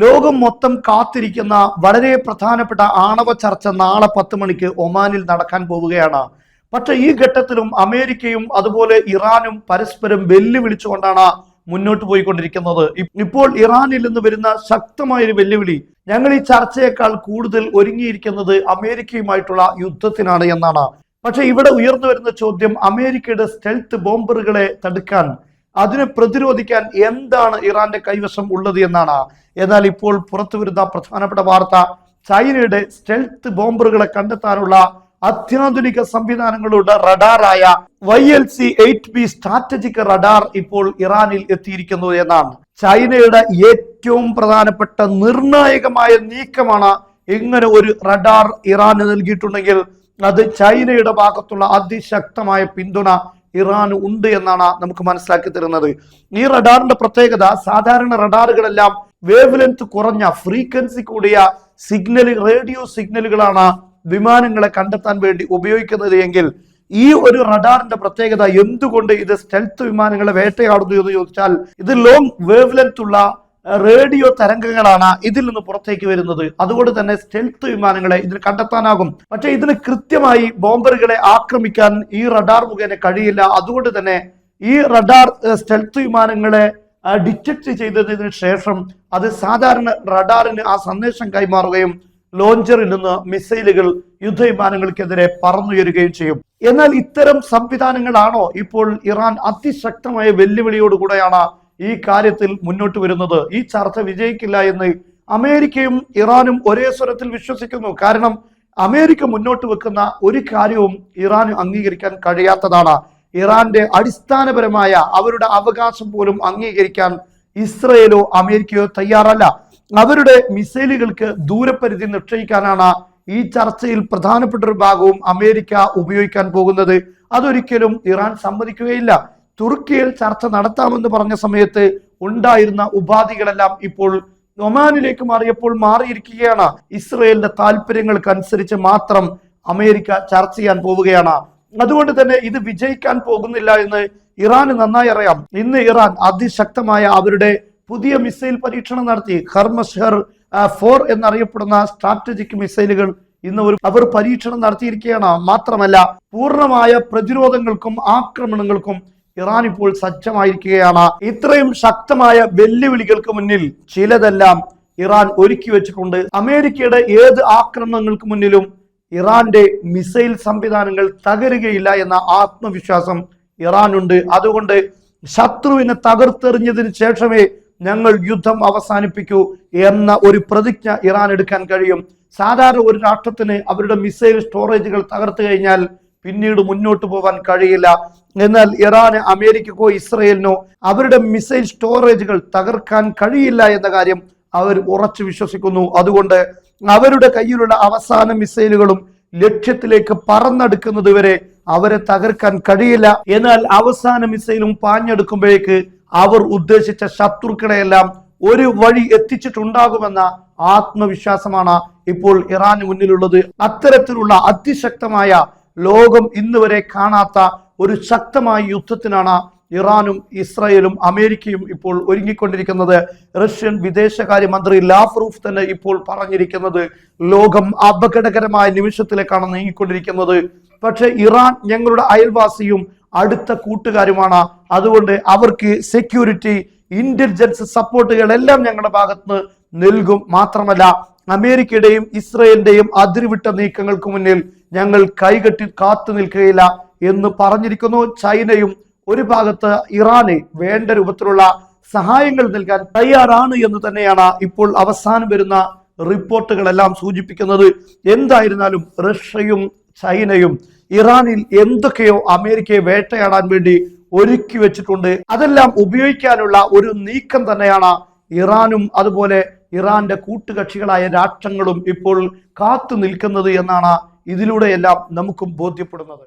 ലോകം മൊത്തം കാത്തിരിക്കുന്ന വളരെ പ്രധാനപ്പെട്ട ആണവ ചർച്ച നാളെ 10 മണിക്ക് ഒമാനിൽ നടക്കാൻ പോവുകയാണ്. പക്ഷെ ഈ ഘട്ടത്തിലും അമേരിക്കയും അതുപോലെ ഇറാനും പരസ്പരം വെല്ലുവിളിച്ചുകൊണ്ടാണ് മുന്നോട്ട് പോയിക്കൊണ്ടിരിക്കുന്നത്. ഇപ്പോൾ ഇറാനിൽ നിന്ന് വരുന്ന ശക്തമായൊരു വെല്ലുവിളി, ഞങ്ങൾ ഈ ചർച്ചയേക്കാൾ കൂടുതൽ ഒരുങ്ങിയിരിക്കുന്നത് അമേരിക്കയുമായിട്ടുള്ള യുദ്ധത്തിനാണ് എന്നാണ്. പക്ഷെ ഇവിടെ ഉയർന്നു വരുന്ന ചോദ്യം, അമേരിക്കയുടെ സ്റ്റെൽത്ത് ബോംബറുകളെ തടുക്കാൻ, അതിനെ പ്രതിരോധിക്കാൻ എന്താണ് ഇറാന്റെ കൈവശം ഉള്ളത് എന്നാണ്. എന്നാൽ ഇപ്പോൾ പുറത്തു വരുന്ന പ്രധാനപ്പെട്ട വാർത്ത, ചൈനയുടെ സ്റ്റെൽത്ത് ബോംബറുകളെ കണ്ടെത്താനുള്ള അത്യാധുനിക സംവിധാനങ്ങളുടെ റഡാറായ YLC-8B സ്ട്രാറ്റജിക് റഡാർ ഇപ്പോൾ ഇറാനിൽ എത്തിയിരിക്കുന്നു എന്നാണ്. ചൈനയുടെ ഏറ്റവും പ്രധാനപ്പെട്ട നിർണായകമായ നീക്കമാണ്. ഇങ്ങനെ ഒരു റഡാർ ഇറാന് നൽകിയിട്ടുണ്ടെങ്കിൽ അത് ചൈനയുടെ ഭാഗത്തുള്ള അതിശക്തമായ പിന്തുണ ഇറാന് ഉണ്ട് എന്നാണ് നമുക്ക് മനസ്സിലാക്കി തരുന്നത്. ഈ റഡാറിന്റെ പ്രത്യേകത, സാധാരണ റഡാറുകളെല്ലാം വേവ് ലെങ്ത് കുറഞ്ഞ, ഫ്രീക്വൻസി കൂടിയ റേഡിയോ സിഗ്നലുകളാണ് വിമാനങ്ങളെ കണ്ടെത്താൻ വേണ്ടി ഉപയോഗിക്കുന്നത് എങ്കിൽ ഈ ഒരു റഡാറിന്റെ പ്രത്യേകത, എന്തുകൊണ്ട് ഇത് സ്റ്റെൽത്ത് വിമാനങ്ങളെ വേട്ടയാടുന്നു എന്ന് ചോദിച്ചാൽ, ഇത് ലോങ് വേവ് ലെങ്ത് ഉള്ള റേഡിയോ തരംഗങ്ങളാണ് ഇതിൽ നിന്ന് പുറത്തേക്ക് വരുന്നത്. അതുകൊണ്ട് തന്നെ സ്റ്റെൽത്ത് വിമാനങ്ങളെ ഇതിന് കണ്ടെത്താനാകും. പക്ഷെ ഇതിന് കൃത്യമായി ബോംബറുകളെ ആക്രമിക്കാൻ ഈ റഡാർ മുഖേന കഴിയില്ല. അതുകൊണ്ട് തന്നെ ഈ റഡാർ സ്റ്റെൽത്ത് വിമാനങ്ങളെ ഡിറ്റക്ട് ചെയ്തതിന് ശേഷം അത് സാധാരണ റഡാറിന് ആ സന്ദേശം കൈമാറുകയും ലോഞ്ചറിൽ നിന്ന് മിസൈലുകൾ യുദ്ധവിമാനങ്ങൾക്കെതിരെ പറന്നുയരുകയും ചെയ്യും. എന്നാൽ ഇത്തരം സംവിധാനങ്ങളാണോ ഇപ്പോൾ ഇറാൻ അതിശക്തമായ വെല്ലുവിളിയോടുകൂടെയാണ് ഈ കാര്യത്തിൽ മുന്നോട്ട് വരുന്നത്? ഈ ചർച്ച വിജയിക്കില്ല എന്ന് അമേരിക്കയും ഇറാനും ഒരേ സ്വരത്തിൽ വിശ്വസിക്കുന്നു. കാരണം അമേരിക്ക മുന്നോട്ട് വെക്കുന്ന ഒരു കാര്യവും ഇറാന് അംഗീകരിക്കാൻ കഴിയാത്തതാണ്. ഇറാന്റെ അടിസ്ഥാനപരമായ അവരുടെ അവകാശം പോലും അംഗീകരിക്കാൻ ഇസ്രയേലോ അമേരിക്കയോ തയ്യാറല്ല. അവരുടെ മിസൈലുകൾക്ക് ദൂരപരിധി നിശ്ചയിക്കാനാണ് ഈ ചർച്ചയിൽ പ്രധാനപ്പെട്ട ഒരു ഭാഗവും അമേരിക്ക ഉപയോഗിക്കാൻ പോകുന്നത്. അതൊരിക്കലും ഇറാൻ സമ്മതിക്കുകയില്ല. തുർക്കിയിൽ ചർച്ച നടത്താമെന്ന് പറഞ്ഞ സമയത്ത് ഉണ്ടായിരുന്ന ഉപാധികളെല്ലാം ഇപ്പോൾ ഒമാനിലേക്ക് മാറിയപ്പോൾ മാറിയിരിക്കുകയാണ്. ഇസ്രയേലിന്റെ താല്പര്യങ്ങൾക്കനുസരിച്ച് മാത്രം അമേരിക്ക ചർച്ച ചെയ്യാൻ പോവുകയാണ്. അതുകൊണ്ട് തന്നെ ഇത് വിജയിക്കാൻ പോകുന്നില്ല എന്ന് ഇറാന് നന്നായി അറിയാം. ഇന്ന് ഇറാൻ അതിശക്തമായ അവരുടെ പുതിയ മിസൈൽ പരീക്ഷണം നടത്തി. ഹർമഷർ 4 എന്നറിയപ്പെടുന്ന സ്ട്രാറ്റജിക് മിസൈലുകൾ ഇന്ന് അവർ പരീക്ഷണം നടത്തിയിരിക്കുകയാണ്. മാത്രമല്ല, പൂർണ്ണമായ പ്രതിരോധങ്ങൾക്കും ആക്രമണങ്ങൾക്കും ഇറാൻ ഇപ്പോൾ സജ്ജമായിരിക്കുകയാണ്. ഇത്രയും ശക്തമായ വെല്ലുവിളികൾക്ക് മുന്നിൽ ചിലതെല്ലാം ഇറാൻ ഒരുക്കി വെച്ചിട്ടുണ്ട്. അമേരിക്കയുടെ ഏത് ആക്രമണങ്ങൾക്ക് മുന്നിലും ഇറാന്റെ മിസൈൽ സംവിധാനങ്ങൾ തകരുകയില്ല എന്ന ആത്മവിശ്വാസം ഇറാനുണ്ട്. അതുകൊണ്ട് ശത്രുവിനെ തകർത്തെറിഞ്ഞതിന് ശേഷമേ ഞങ്ങൾ യുദ്ധം അവസാനിപ്പിക്കൂ എന്ന ഒരു പ്രതിജ്ഞ ഇറാൻ എടുക്കാൻ കഴിയും. സാധാരണ ഒരു രാഷ്ട്രത്തിന് അവരുടെ മിസൈൽ സ്റ്റോറേജുകൾ തകർത്തു കഴിഞ്ഞാൽ പിന്നീട് മുന്നോട്ട് പോകാൻ കഴിയില്ല. എന്നാൽ ഇറാന്, അമേരിക്കക്കോ ഇസ്രയേലിനോ അവരുടെ മിസൈൽ സ്റ്റോറേജുകൾ തകർക്കാൻ കഴിയില്ല എന്ന കാര്യം അവർ ഉറച്ചു വിശ്വസിക്കുന്നു. അതുകൊണ്ട് അവരുടെ കയ്യിലുള്ള അവസാന മിസൈലുകളും ലക്ഷ്യത്തിലേക്ക് പറന്നെടുക്കുന്നത് വരെ അവരെ തകർക്കാൻ കഴിയില്ല. എന്നാൽ അവസാന മിസൈലും പാഞ്ഞെടുക്കുമ്പോഴേക്ക് അവർ ഉദ്ദേശിച്ച ശത്രുക്കളെയെല്ലാം ഒരു വഴി എത്തിച്ചിട്ടുണ്ടാകുമെന്ന ആത്മവിശ്വാസമാണ് ഇപ്പോൾ ഇറാന് മുന്നിലുള്ളത്. അത്തരത്തിലുള്ള അതിശക്തമായ, ലോകം ഇന്ന് വരെ കാണാത്ത ഒരു ശക്തമായ യുദ്ധത്തിനാണ് ഇറാനും ഇസ്രായേലും അമേരിക്കയും ഇപ്പോൾ ഒരുങ്ങിക്കൊണ്ടിരിക്കുന്നത്. റഷ്യൻ വിദേശകാര്യമന്ത്രി ലാവ്റോവ് തന്നെ ഇപ്പോൾ പറഞ്ഞിരിക്കുന്നത്, ലോകം അപകടകരമായ നിമിഷത്തിലേക്കാണ് നീങ്ങിക്കൊണ്ടിരിക്കുന്നത്. പക്ഷെ ഇറാൻ ഞങ്ങളുടെ അയൽവാസിയും അടുത്ത കൂട്ടുകാരുമാണ്. അതുകൊണ്ട് അവർക്ക് സെക്യൂരിറ്റി, ഇന്റലിജൻസ് സപ്പോർട്ടുകളെല്ലാം ഞങ്ങളുടെ ഭാഗത്ത് നൽകും. മാത്രമല്ല, അമേരിക്കയുടെയും ഇസ്രയേലിന്റെയും അതിർവിട്ട നീക്കങ്ങൾക്ക് മുന്നിൽ ഞങ്ങൾ കൈകെട്ടി കാത്തു നിൽക്കുകയില്ല എന്ന് പറഞ്ഞിരിക്കുന്നു. ചൈനയും ഒരു ഭാഗത്ത് ഇറാന് വേണ്ട രൂപത്തിലുള്ള സഹായങ്ങൾ നൽകാൻ തയ്യാറാണ് എന്ന് തന്നെയാണ് ഇപ്പോൾ അവസാനം വരുന്ന റിപ്പോർട്ടുകളെല്ലാം സൂചിപ്പിക്കുന്നത്. എന്തായിരുന്നാലും റഷ്യയും ചൈനയും ഇറാനിൽ എന്തൊക്കെയോ അമേരിക്കയെ വേട്ടയാടാൻ വേണ്ടി ഒരുക്കി വെച്ചിട്ടുണ്ട്. അതെല്ലാം ഉപയോഗിക്കാനുള്ള ഒരു നീക്കം തന്നെയാണ് ഇറാനും അതുപോലെ ഇറാന്റെ കൂട്ടുകക്ഷികളായ രാഷ്ട്രങ്ങളും ഇപ്പോൾ കാത്തു നിൽക്കുന്നത് എന്നാണ് ഇതിലൂടെയെല്ലാം നമുക്കും ബോധ്യപ്പെടുന്നത്.